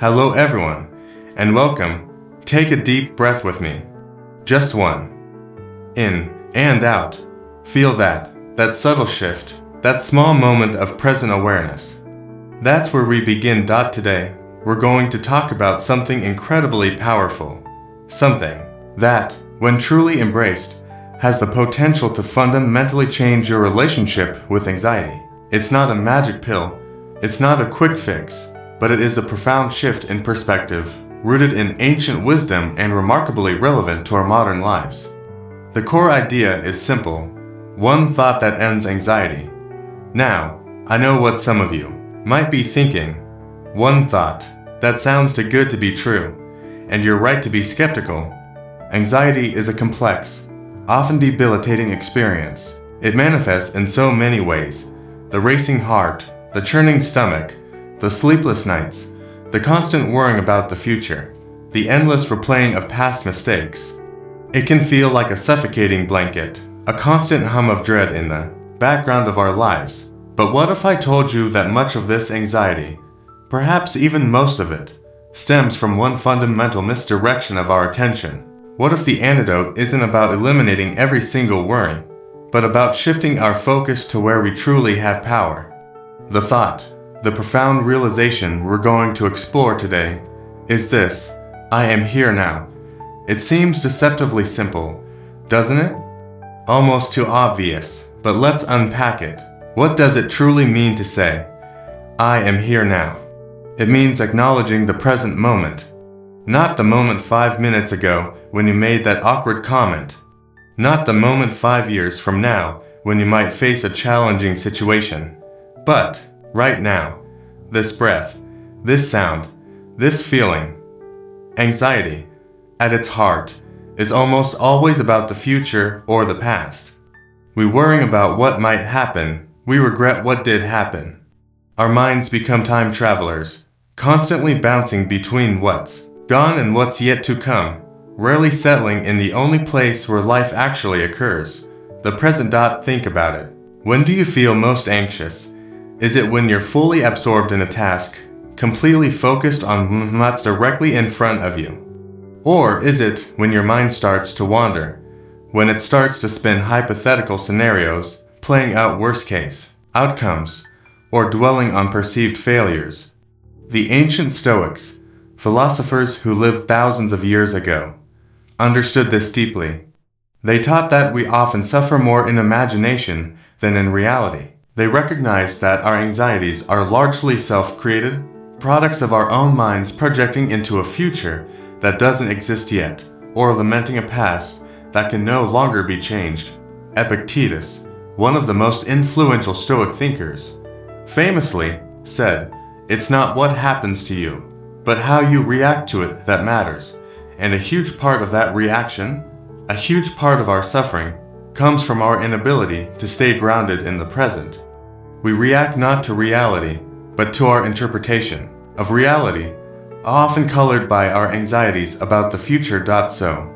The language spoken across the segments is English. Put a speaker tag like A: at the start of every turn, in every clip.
A: Hello everyone, and welcome. Take a deep breath with me. Just one. In and out. Feel that subtle shift, that small moment of present awareness. That's where we begin. Today, we're going to talk about something incredibly powerful. Something that, when truly embraced, has the potential to fundamentally change your relationship with anxiety. It's not a magic pill, it's not a quick fix, but it is a profound shift in perspective, rooted in ancient wisdom and remarkably relevant to our modern lives. The core idea is simple: one thought that ends anxiety. Now, I know what some of you might be thinking. One thought, that sounds too good to be true, and you're right to be skeptical. Anxiety is a complex, often debilitating experience. It manifests in so many ways: the racing heart, the churning stomach, the sleepless nights, the constant worrying about the future, the endless replaying of past mistakes. It can feel like a suffocating blanket, a constant hum of dread in the background of our lives. But what if I told you that much of this anxiety, perhaps even most of it, stems from one fundamental misdirection of our attention? What if the antidote isn't about eliminating every single worry, but about shifting our focus to where we truly have power? The thought, the profound realization we're going to explore today, is this: I am here now. It seems deceptively simple, doesn't it? Almost too obvious, but let's unpack it. What does it truly mean to say, I am here now? It means acknowledging the present moment. Not the moment 5 minutes ago when you made that awkward comment. Not the moment 5 years from now when you might face a challenging situation. But, right now, this breath, this sound, this feeling. Anxiety, at its heart, is almost always about the future or the past. We worry about what might happen. We regret what did happen. Our minds become time travelers, constantly bouncing between what's gone and what's yet to come, rarely settling in the only place where life actually occurs, the present. Think about it. When do you feel most anxious? Is it when you're fully absorbed in a task, completely focused on what's directly in front of you? Or is it when your mind starts to wander, when it starts to spin hypothetical scenarios, playing out worst-case outcomes, or dwelling on perceived failures? The ancient Stoics, philosophers who lived thousands of years ago, understood this deeply. They taught that we often suffer more in imagination than in reality. They recognized that our anxieties are largely self-created, products of our own minds projecting into a future that doesn't exist yet, or lamenting a past that can no longer be changed. Epictetus, one of the most influential Stoic thinkers, famously said, "It's not what happens to you, but how you react to it that matters." And a huge part of that reaction, a huge part of our suffering, comes from our inability to stay grounded in the present. We react not to reality, but to our interpretation of reality, often colored by our anxieties about the future. So,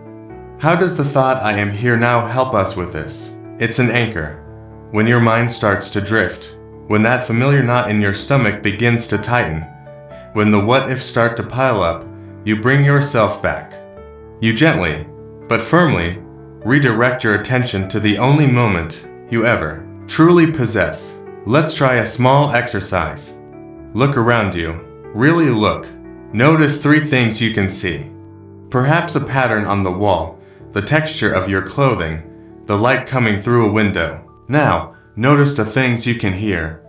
A: how does the thought I am here now help us with this? It's an anchor. When your mind starts to drift, when that familiar knot in your stomach begins to tighten, when the what-ifs start to pile up, you bring yourself back. You gently, but firmly, redirect your attention to the only moment you ever truly possess. Let's try a small exercise. Look around you. Really look. Notice 3 things you can see. Perhaps a pattern on the wall, the texture of your clothing, the light coming through a window. Now, notice the things you can hear.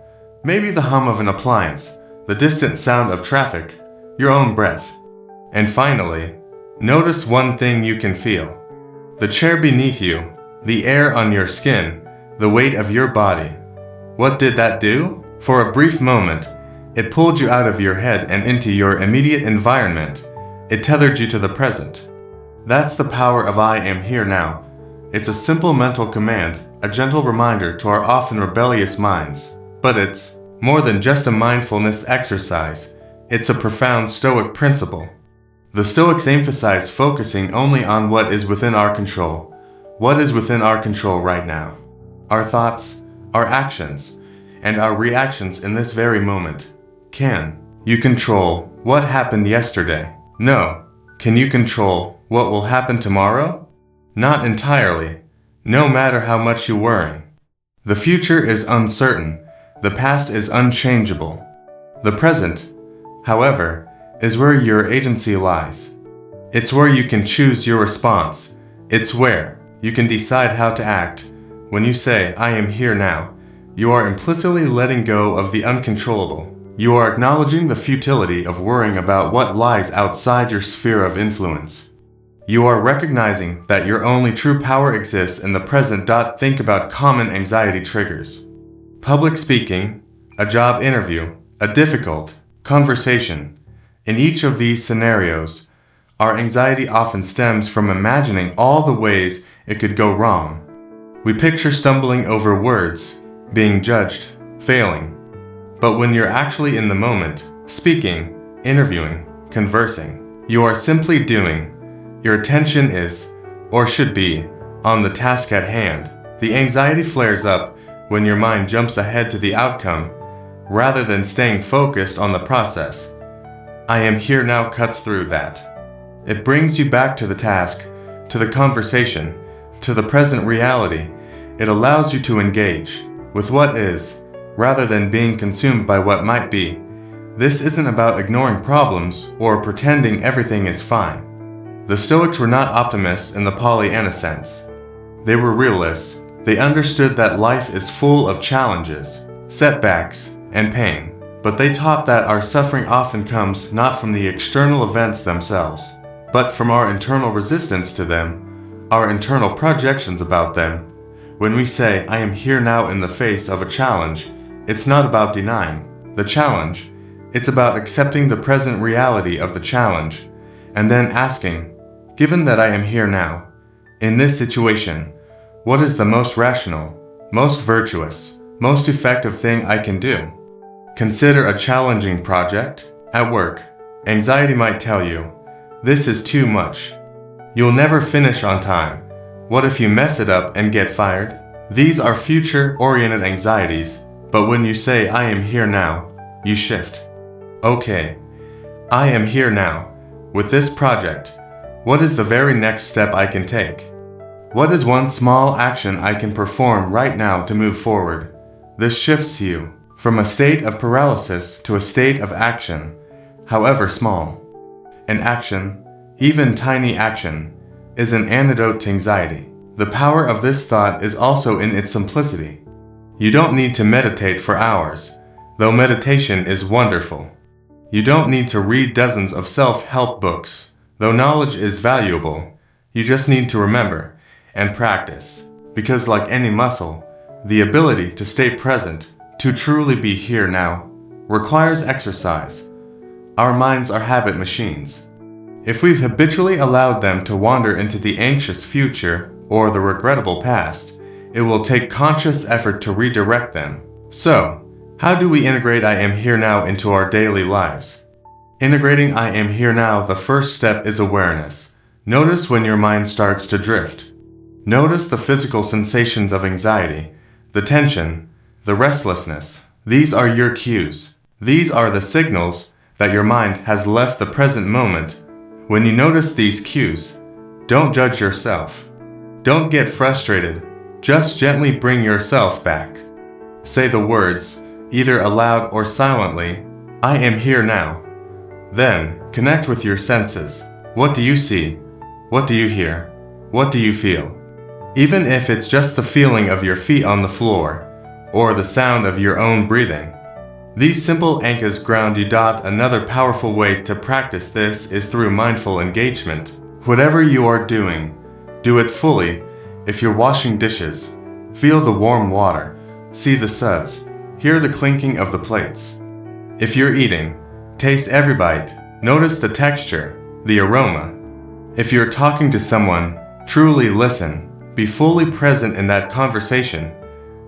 A: Maybe the hum of an appliance, the distant sound of traffic, your own breath. And finally, notice one thing you can feel. The chair beneath you, the air on your skin, the weight of your body. What did that do? For a brief moment, it pulled you out of your head and into your immediate environment. It tethered you to the present. That's the power of I am here now. It's a simple mental command, a gentle reminder to our often rebellious minds. But it's more than just a mindfulness exercise. It's a profound Stoic principle. The Stoics emphasize focusing only on what is within our control. What is within our control right now? Our thoughts, our actions, and our reactions in this very moment. Can you control what happened yesterday. No. Can you control what will happen tomorrow? Not entirely, no matter how much you worry. The future is uncertain. The past is unchangeable. The present, however, is where your agency lies. It's where you can choose your response. It's where you can decide how to act. When you say, I am here now, you are implicitly letting go of the uncontrollable. You are acknowledging the futility of worrying about what lies outside your sphere of influence. You are recognizing that your only true power exists in the present. Think about common anxiety triggers. Public speaking, a job interview, a difficult conversation. In each of these scenarios, our anxiety often stems from imagining all the ways it could go wrong. We picture stumbling over words, being judged, failing. But when you're actually in the moment, speaking, interviewing, conversing, you are simply doing. Your attention is, or should be, on the task at hand. The anxiety flares up when your mind jumps ahead to the outcome, rather than staying focused on the process. I am here now cuts through that. It brings you back to the task, to the conversation, to the present reality. It allows you to engage with what is, rather than being consumed by what might be. This isn't about ignoring problems or pretending everything is fine. The Stoics were not optimists in the Pollyanna sense. They were realists. They understood that life is full of challenges, setbacks, and pain. But they taught that our suffering often comes not from the external events themselves, but from our internal resistance to them, our internal projections about them. When we say, I am here now in the face of a challenge, it's not about denying the challenge. It's about accepting the present reality of the challenge, and then asking, given that I am here now, in this situation, what is the most rational, most virtuous, most effective thing I can do? Consider a challenging project. At work, anxiety might tell you, this is too much. You'll never finish on time. What if you mess it up and get fired? These are future-oriented anxieties, but when you say, I am here now, you shift. Okay, I am here now. With this project, what is the very next step I can take? What is one small action I can perform right now to move forward? This shifts you from a state of paralysis to a state of action, however small. An action, even tiny action, is an antidote to anxiety. The power of this thought is also in its simplicity. You don't need to meditate for hours, though meditation is wonderful. You don't need to read dozens of self-help books, though knowledge is valuable. You just need to remember and practice, because like any muscle, the ability to stay present, to truly be here now, requires exercise. Our minds are habit machines. If we've habitually allowed them to wander into the anxious future or the regrettable past, it will take conscious effort to redirect them. So, how do we integrate I am here now into our daily lives? Integrating I am here now, the first step is awareness. Notice when your mind starts to drift. Notice the physical sensations of anxiety, the tension, the restlessness. These are your cues. These are the signals that your mind has left the present moment. When you notice these cues, don't judge yourself. Don't get frustrated. Just gently bring yourself back. Say the words, either aloud or silently, I am here now. Then, connect with your senses. What do you see? What do you hear? What do you feel? Even if it's just the feeling of your feet on the floor, or the sound of your own breathing. These simple anchors ground you. Another powerful way to practice this is through mindful engagement. Whatever you are doing, do it fully. If you're washing dishes, feel the warm water, see the suds, hear the clinking of the plates. If you're eating, taste every bite, notice the texture, the aroma. If you're talking to someone, truly listen, be fully present in that conversation,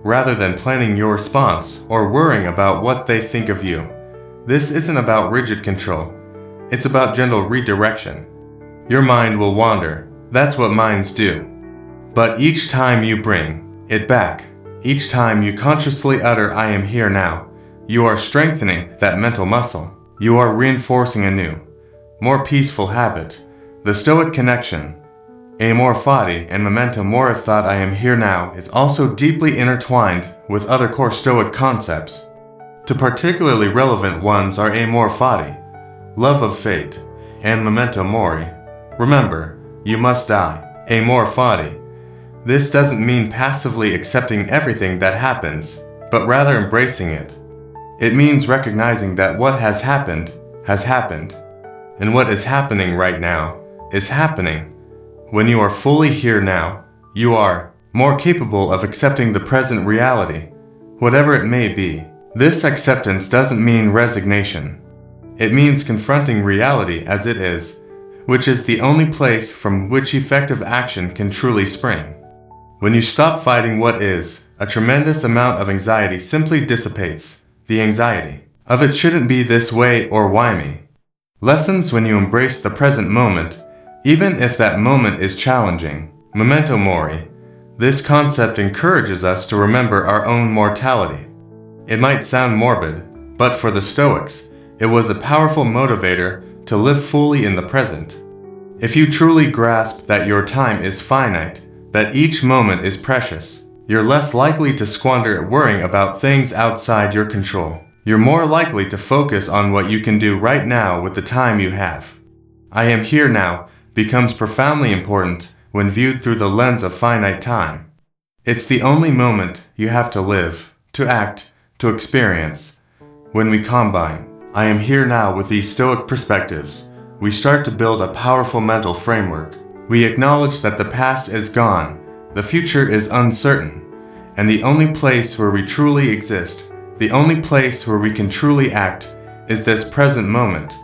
A: rather than planning your response or worrying about what they think of you. This isn't about rigid control, it's about gentle redirection. Your mind will wander, that's what minds do. But each time you bring it back, each time you consciously utter I am here now, you are strengthening that mental muscle. You are reinforcing a new, more peaceful habit, the Stoic connection. Amor fati and memento mori thought I am here now is also deeply intertwined with other core Stoic concepts. Two particularly relevant ones are amor fati, love of fate, and memento mori, remember, you must die. Amor fati. This doesn't mean passively accepting everything that happens, but rather embracing it. It means recognizing that what has happened, and what is happening right now is happening. When you are fully here now, you are more capable of accepting the present reality, whatever it may be. This acceptance doesn't mean resignation. It means confronting reality as it is, which is the only place from which effective action can truly spring. When you stop fighting what is, a tremendous amount of anxiety simply dissipates. The anxiety of it shouldn't be this way or why me. Lessons when you embrace the present moment, even if that moment is challenging. Memento mori. This concept encourages us to remember our own mortality. It might sound morbid, but for the Stoics, it was a powerful motivator to live fully in the present. If you truly grasp that your time is finite, that each moment is precious, you're less likely to squander it worrying about things outside your control. You're more likely to focus on what you can do right now with the time you have. I am here now becomes profoundly important when viewed through the lens of finite time. It's the only moment you have to live, to act, to experience. When we combine I am here now with these Stoic perspectives, we start to build a powerful mental framework. We acknowledge that the past is gone, the future is uncertain, and the only place where we truly exist, the only place where we can truly act, is this present moment.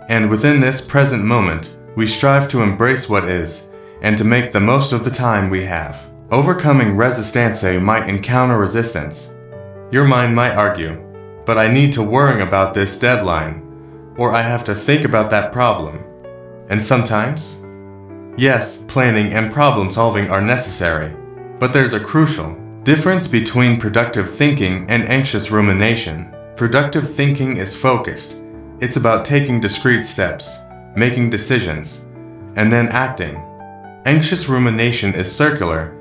A: And within this present moment, we strive to embrace what is, and to make the most of the time we have. Overcoming resistance might encounter resistance. Your mind might argue, but I need to worry about this deadline, or I have to think about that problem. And sometimes, yes, planning and problem solving are necessary, but there's a crucial difference between productive thinking and anxious rumination. Productive thinking is focused. It's about taking discrete steps, making decisions, and then acting. Anxious rumination is circular.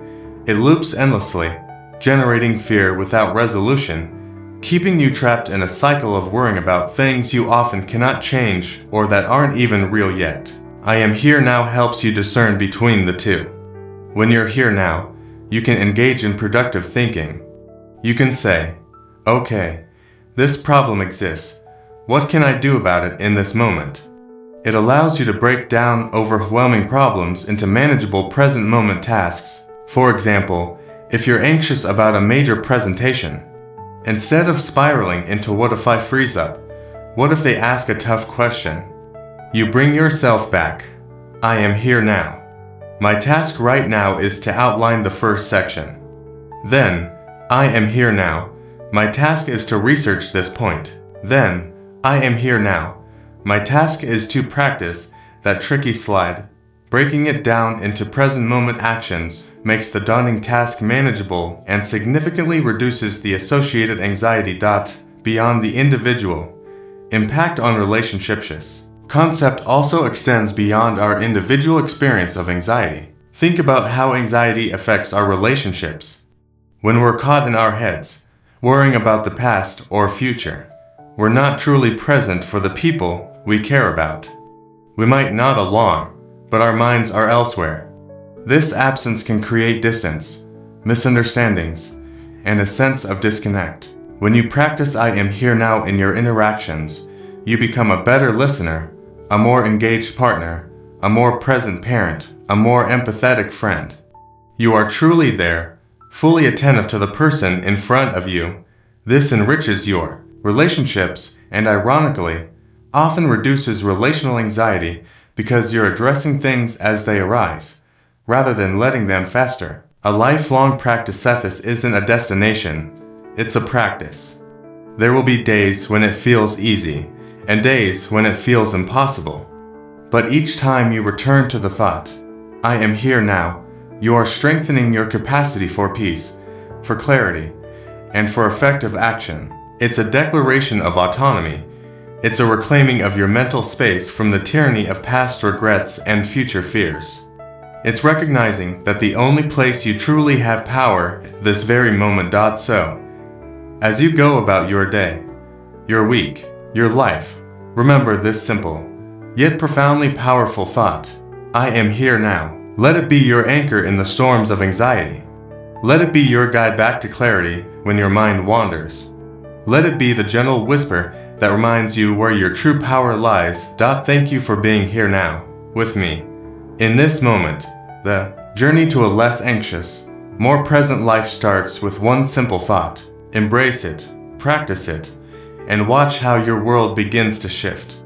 A: It loops endlessly, generating fear without resolution, keeping you trapped in a cycle of worrying about things you often cannot change or that aren't even real yet. I am here now helps you discern between the two. When you're here now, you can engage in productive thinking. You can say, okay, this problem exists. What can I do about it in this moment? It allows you to break down overwhelming problems into manageable present moment tasks. For example, if you're anxious about a major presentation, instead of spiraling into what if I freeze up, what if they ask a tough question, you bring yourself back. I am here now. My task right now is to outline the first section. Then, I am here now. My task is to research this point. Then, I am here now. My task is to practice that tricky slide. Breaking it down into present moment actions makes the daunting task manageable and significantly reduces the associated anxiety. Beyond the individual, impact on relationships. Concept also extends beyond our individual experience of anxiety. Think about how anxiety affects our relationships. When we're caught in our heads, worrying about the past or future, we're not truly present for the people we care about. We might nod along, but our minds are elsewhere. This absence can create distance, misunderstandings, and a sense of disconnect. When you practice I am here now in your interactions, you become a better listener, a more engaged partner, a more present parent, a more empathetic friend. You are truly there, fully attentive to the person in front of you. This enriches your relationships and, ironically, often reduces relational anxiety because you're addressing things as they arise, rather than letting them fester. A lifelong practice isn't a destination, it's a practice. There will be days when it feels easy, and days when it feels impossible. But each time you return to the thought, I am here now, you are strengthening your capacity for peace, for clarity, and for effective action. It's a declaration of autonomy. It's a reclaiming of your mental space from the tyranny of past regrets and future fears. It's recognizing that the only place you truly have power this very moment. So, as you go about your day, your week, your life, remember this simple, yet profoundly powerful thought. I am here now. Let it be your anchor in the storms of anxiety. Let it be your guide back to clarity when your mind wanders. Let it be the gentle whisper that reminds you where your true power lies. Thank you for being here now, with me. In this moment, the journey to a less anxious, more present life starts with one simple thought. Embrace it, practice it, and watch how your world begins to shift.